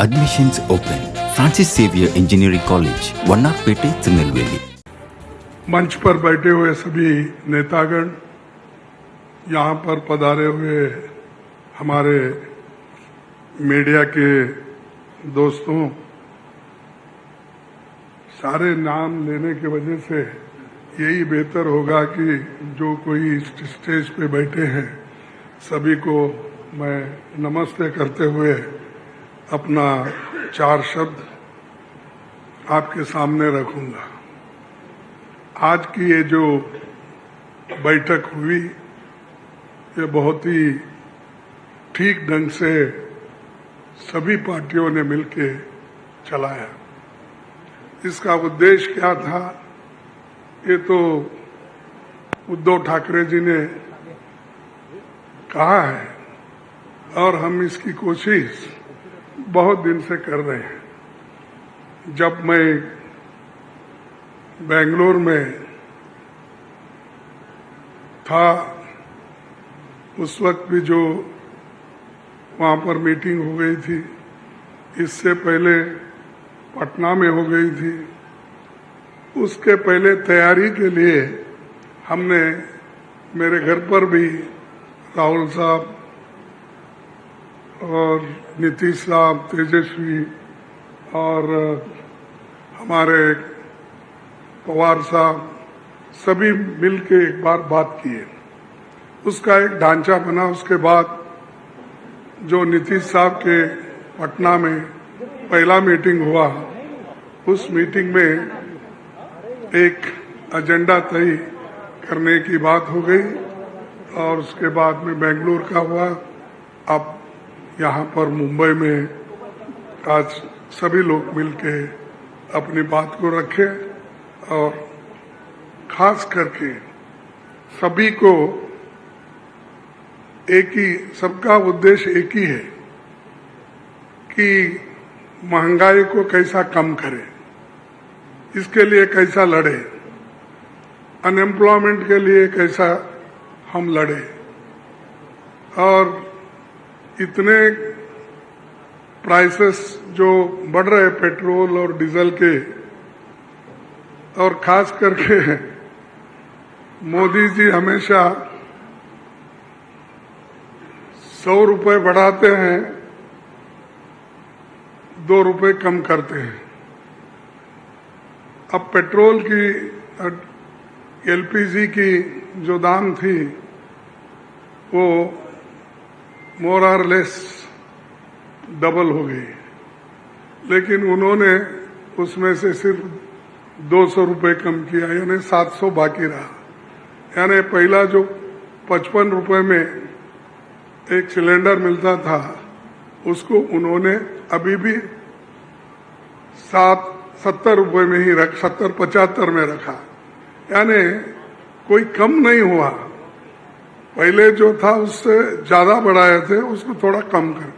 Admissions open. Francis Xavier Engineering College, Vannarpete, Tirunelveli. मंच पर बैठे हुए सभी नेतागण, यहाँ पर पधारे हुए हमारे मीडिया के दोस्तों, सारे नाम लेने की वजह से यही बेहतर होगा कि जो कोई स्टेज पे बैठे हैं सभी को मैं नमस्ते करते हुए अपना 4 शब्द आपके सामने रखूंगा। आज की ये जो बैठक हुई ये बहुत ही ठीक ढंग से सभी पार्टियों ने मिलके चलाया। इसका उद्देश्य क्या था ये तो उद्धव ठाकरे जी ने कहा है और हम इसकी कोशिश बहुत दिन से कर रहे हैं। जब मैं बेंगलोर में था उस वक्त भी जो वहाँ पर मीटिंग हो गई थी, इससे पहले पटना में हो गई थी, उसके पहले तैयारी के लिए हमने मेरे घर पर भी राहुल साहब और नीतीश साहब, तेजस्वी और हमारे पवार साहब सभी मिलके एक बार बात किए। उसका एक ढांचा बना। उसके बाद जो नीतीश साहब के पटना में पहला मीटिंग हुआ, उस मीटिंग में एक एजेंडा तय करने की बात हो गई और उसके बाद में बेंगलुरु का हुआ। अब यहाँ पर मुंबई में आज सभी लोग मिलके अपनी बात को रखे और खास करके सभी को एक ही, सबका उद्देश्य एक ही है कि महंगाई को कैसा कम करें, इसके लिए कैसा लड़े, अनएम्प्लॉयमेंट के लिए कैसा हम लड़े। और इतने प्राइसेस जो बढ़ रहे पेट्रोल और डीजल के, और खास करके मोदी जी हमेशा 100 रुपए बढ़ाते हैं, 2 रुपए कम करते हैं। अब पेट्रोल की, एलपीजी की जो दाम थी वो मोर और लेस डबल हो गई, लेकिन उन्होंने उसमें से सिर्फ 200 रुपए कम किया, यानी 700 बाकी रहा। यानी पहला जो 55 रुपए में एक सिलेंडर मिलता था उसको उन्होंने अभी भी 70 रुपए में ही 70-75 में रखा, यानी कोई कम नहीं हुआ। पहले जो था उससे ज्यादा बढ़ाए थे, उसको थोड़ा कम कर,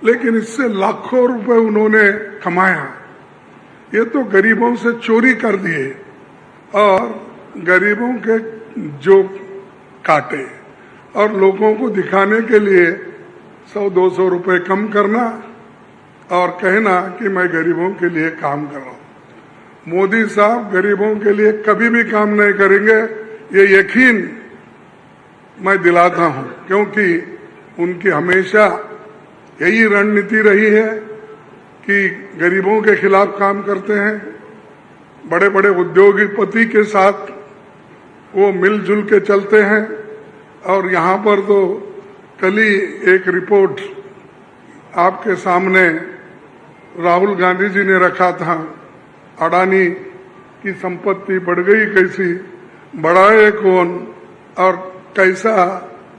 लेकिन इससे लाखों रुपए उन्होंने कमाया। ये तो गरीबों से चोरी कर दिए और गरीबों के जो काटे और लोगों को दिखाने के लिए 100-200 रुपए कम करना और कहना कि मैं गरीबों के लिए काम कर रहा हूं। मोदी साहब गरीबों के लिए कभी भी काम नहीं करेंगे, ये यकीन मैं दिलाता हूं, क्योंकि उनकी हमेशा यही रणनीति रही है कि गरीबों के खिलाफ काम करते हैं। बड़े बड़े उद्योगपति के साथ वो मिलजुल के चलते हैं। और यहाँ पर तो कल ही एक रिपोर्ट आपके सामने राहुल गांधी जी ने रखा था, अडानी की संपत्ति बढ़ गई कैसी, बढ़ाए कौन, और कैसा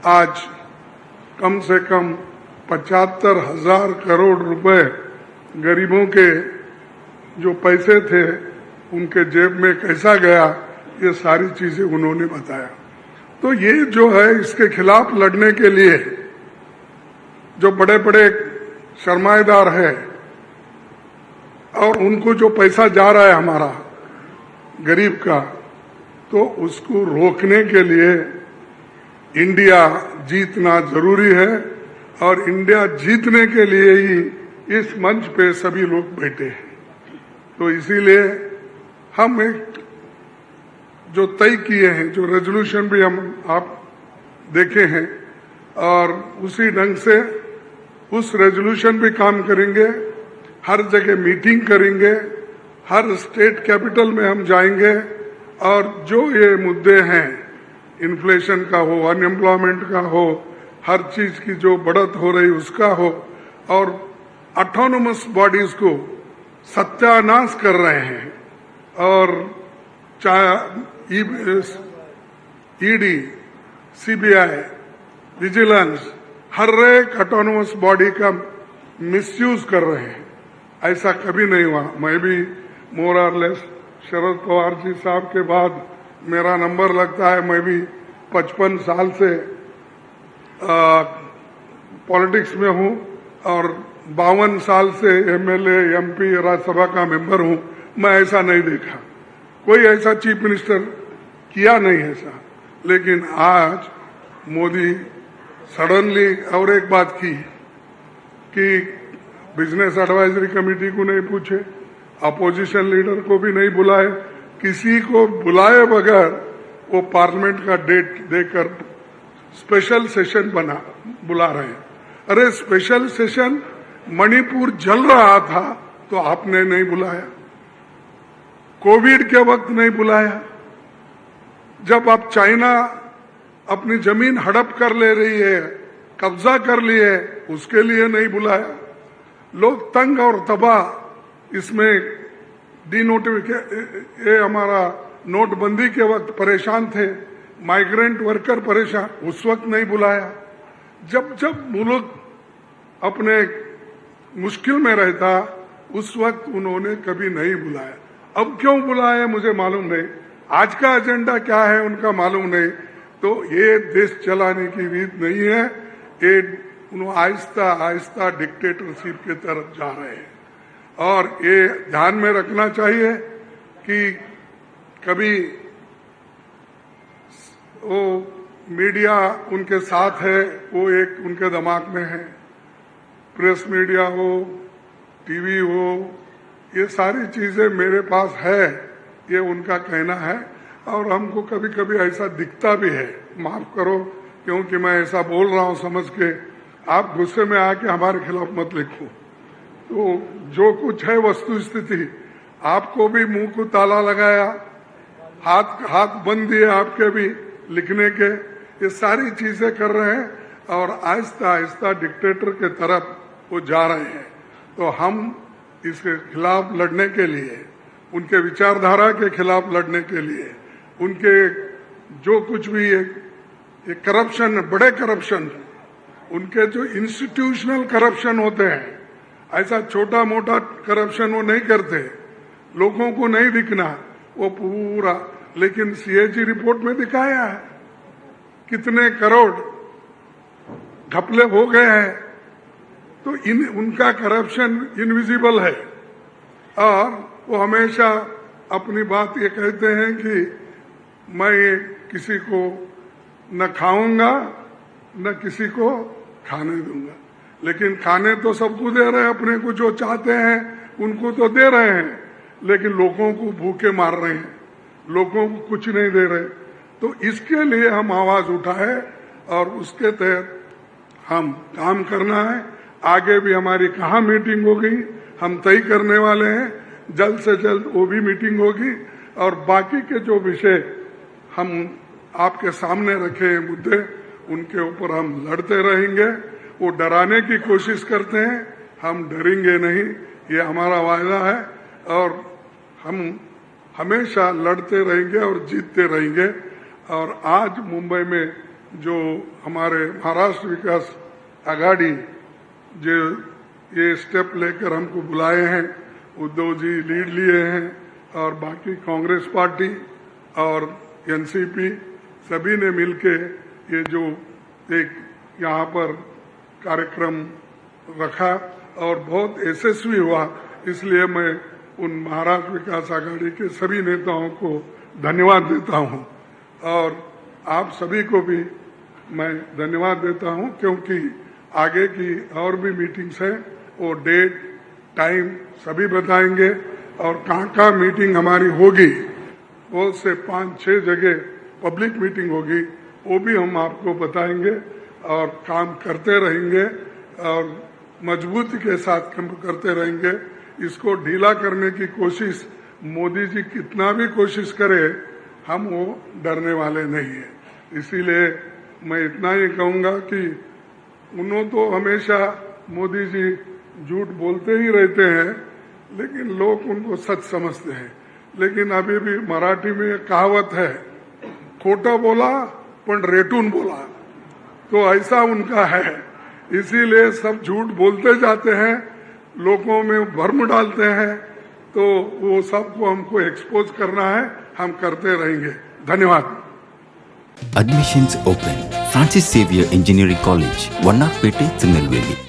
आज कम से कम 75,000 करोड़ रुपए गरीबों के जो पैसे थे उनके जेब में कैसा गया, ये सारी चीजें उन्होंने बताया। तो ये जो है, इसके खिलाफ लड़ने के लिए जो बड़े बड़े सरमाएदार है और उनको जो पैसा जा रहा है हमारा गरीब का, तो उसको रोकने के लिए इंडिया जीतना जरूरी है। और इंडिया जीतने के लिए ही इस मंच पे सभी लोग बैठे हैं। तो इसीलिए हम एक जो तय किए हैं, जो रेजोल्यूशन भी हम आप देखे हैं, और उसी ढंग से उस रेजोल्यूशन भी काम करेंगे। हर जगह मीटिंग करेंगे, हर स्टेट कैपिटल में हम जाएंगे और जो ये मुद्दे हैं, इन्फ्लेशन का हो, अनएम्प्लॉयमेंट का हो, हर चीज की जो बढ़त हो रही उसका हो, और ऑटोनोमस बॉडीज को सत्यानाश कर रहे हैं। और चाहे ईडी, सीबीआई, विजिलेंस, हर एक ऑटोनोमस बॉडी का मिसयूज कर रहे हैं। ऐसा कभी नहीं हुआ। मैं भी मोर और लेस शरद पवार जी साहब के बाद मेरा नंबर लगता है। मैं भी 55 साल से पॉलिटिक्स में हूं और 52 साल से एमएलए, एमपी, राज्यसभा का मेंबर हूं। मैं ऐसा नहीं देखा, कोई ऐसा चीफ मिनिस्टर किया नहीं ऐसा। लेकिन आज मोदी सडनली और एक बात की कि बिजनेस एडवाइजरी कमेटी को नहीं पूछे, अपोजिशन लीडर को भी नहीं बुलाए, किसी को बुलाए बगैर वो पार्लियामेंट का डेट देकर स्पेशल सेशन बुला रहे हैं। अरे स्पेशल सेशन, मणिपुर जल रहा था तो आपने नहीं बुलाया, कोविड के वक्त नहीं बुलाया, जब आप चाइना अपनी जमीन हड़प कर ले रही है, कब्जा कर लिए, उसके लिए नहीं बुलाया। लोग तंग और तबाह, इसमें ये हमारा नोटबंदी के वक्त परेशान थे, माइग्रेंट वर्कर परेशान, उस वक्त नहीं बुलाया। जब जब मुल्क अपने मुश्किल में रहता उस वक्त उन्होंने कभी नहीं बुलाया। अब क्यों बुलाया मुझे मालूम नहीं, आज का एजेंडा क्या है उनका मालूम नहीं। तो ये देश चलाने की रीत नहीं है, ये आहिस्ता आहिस्ता डिक्टेटरशिप की तरफ जा रहे हैं। और ये ध्यान में रखना चाहिए कि कभी वो मीडिया उनके साथ है, वो एक उनके दिमाग में है, प्रेस मीडिया हो, टीवी हो, ये सारी चीजें मेरे पास है, ये उनका कहना है। और हमको कभी कभी ऐसा दिखता भी है, माफ करो क्योंकि मैं ऐसा बोल रहा हूं समझ के, आप गुस्से में आके हमारे खिलाफ मत लिखो। तो जो कुछ है वस्तु स्थिति, आपको भी मुंह को ताला लगाया, हाथ बंद दिए आपके भी लिखने के, ये सारी चीजें कर रहे हैं और आहिस्ता आहिस्ता डिक्टेटर के तरफ वो जा रहे हैं। तो हम इसके खिलाफ लड़ने के लिए, उनके विचारधारा के खिलाफ लड़ने के लिए, उनके जो कुछ भी ये करप्शन, बड़े करप्शन, उनके जो इंस्टीट्यूशनल करप्शन होते हैं, ऐसा छोटा मोटा करप्शन वो नहीं करते, लोगों को नहीं दिखना वो पूरा। लेकिन सीएजी रिपोर्ट में दिखाया है कितने करोड़ घपले हो गए हैं। तो उनका करप्शन इनविजिबल है और वो हमेशा अपनी बात ये कहते हैं कि मैं किसी को न खाऊंगा न किसी को खाने दूंगा। लेकिन खाने तो सबको दे रहे हैं, अपने को जो चाहते हैं उनको तो दे रहे हैं, लेकिन लोगों को भूखे मार रहे हैं, लोगों को कुछ नहीं दे रहे। तो इसके लिए हम आवाज उठाए और उसके तहत हम काम करना है। आगे भी हमारी कहाँ मीटिंग होगी हम तय करने वाले हैं, जल्द से जल्द वो भी मीटिंग होगी। और बाकी के जो विषय हम आपके सामने रखे हैं मुद्दे, उनके ऊपर हम लड़ते रहेंगे। वो डराने की कोशिश करते हैं, हम डरेंगे नहीं, ये हमारा वायदा है। और हम हमेशा लड़ते रहेंगे और जीतते रहेंगे। और आज मुंबई में जो हमारे महाराष्ट्र विकास आघाड़ी जो ये स्टेप लेकर हमको बुलाए हैं, उद्धव जी लीड लिए हैं और बाकी कांग्रेस पार्टी और एनसीपी सभी ने मिलके ये जो एक यहाँ पर कार्यक्रम रखा और बहुत यशस्वी हुआ। इसलिए मैं उन महाराष्ट्र विकास आघाड़ी के सभी नेताओं को धन्यवाद देता हूँ और आप सभी को भी मैं धन्यवाद देता हूँ, क्योंकि आगे की और भी मीटिंग्स हैं वो डेट टाइम सभी बताएंगे और कहाँ मीटिंग हमारी होगी, वो से 5-6 जगह पब्लिक मीटिंग होगी, वो भी हम आपको बताएंगे और काम करते रहेंगे और मजबूती के साथ काम करते रहेंगे। इसको ढीला करने की कोशिश मोदी जी कितना भी कोशिश करे, हम वो डरने वाले नहीं है। इसीलिए मैं इतना ही कहूँगा कि उन्होंने तो हमेशा मोदी जी झूठ बोलते ही रहते हैं, लेकिन लोग उनको सच समझते हैं। लेकिन अभी भी मराठी में एक कहावत है, खोटा बोला पण रेटून बोला, तो ऐसा उनका है। इसीलिए सब झूठ बोलते जाते हैं, लोगों में भ्रम डालते हैं, तो वो सबको हमको एक्सपोज करना है, हम करते रहेंगे। धन्यवाद। Admissions open. Francis Xavier Engineering College, Vannarpete, Tirunelveli.